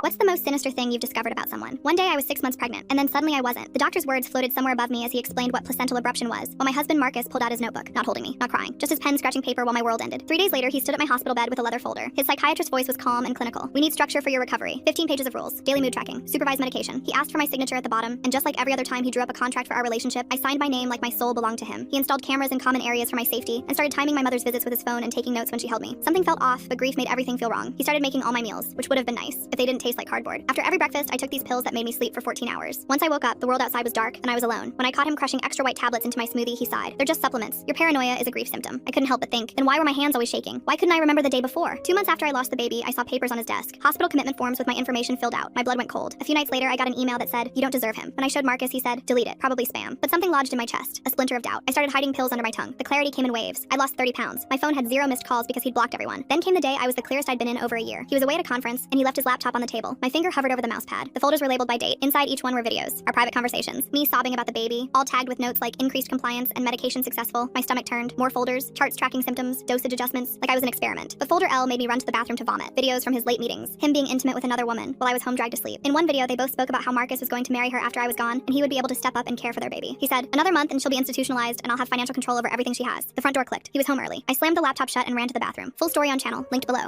What's the most sinister thing you've discovered about someone? One day I was 6 months pregnant, and then suddenly I wasn't. The doctor's words floated somewhere above me as he explained what placental abruption was, while my husband Marcus pulled out his notebook, not holding me, not crying, just his pen scratching paper while my world ended. 3 days later, he stood at my hospital bed with a leather folder. His psychiatrist's voice was calm and clinical. We need structure for your recovery. 15 pages of rules, daily mood tracking, supervised medication. He asked for my signature at the bottom, and just like every other time he drew up a contract for our relationship, I signed my name like my soul belonged to him. He installed cameras in common areas for my safety, and started timing my mother's visits with his phone and taking notes when she held me. Something felt off, but grief made everything feel wrong. He started making all my meals, which would have been nice if they didn't taste like cardboard. After every breakfast, I took these pills that made me sleep for 14 hours. Once I woke up, the world outside was dark, and I was alone. When I caught him crushing extra white tablets into my smoothie, he sighed. They're just supplements. Your paranoia is a grief symptom. I couldn't help but think, then why were my hands always shaking? Why couldn't I remember the day before? 2 months after I lost the baby, I saw papers on his desk. Hospital commitment forms with my information filled out. My blood went cold. A few nights later, I got an email that said, "You don't deserve him." When I showed Marcus, he said, "Delete it. Probably spam." But something lodged in my chest, a splinter of doubt. I started hiding pills under my tongue. The clarity came in waves. I lost 30 pounds. My phone had 0 missed calls because he'd blocked everyone. Then came the day I was the clearest I'd been in over a year. He was away at a conference, and he left his laptop on the table. My finger hovered over the mouse pad. The folders were labeled by date. Inside each one were videos, our private conversations, me sobbing about the baby, all tagged with notes like increased compliance and medication successful. My stomach turned. More folders, charts tracking symptoms, dosage adjustments, like I was an experiment. But folder L made me run to the bathroom to vomit. Videos from his late meetings, him being intimate with another woman while I was home dragged to sleep. In one video, they both spoke about how Marcus was going to marry her after I was gone, and he would be able to step up and care for their baby. He said, "Another month and she'll be institutionalized, and I'll have financial control over everything she has." The front door clicked. He was home early. I slammed the laptop shut and ran to the bathroom. Full story on channel, linked below.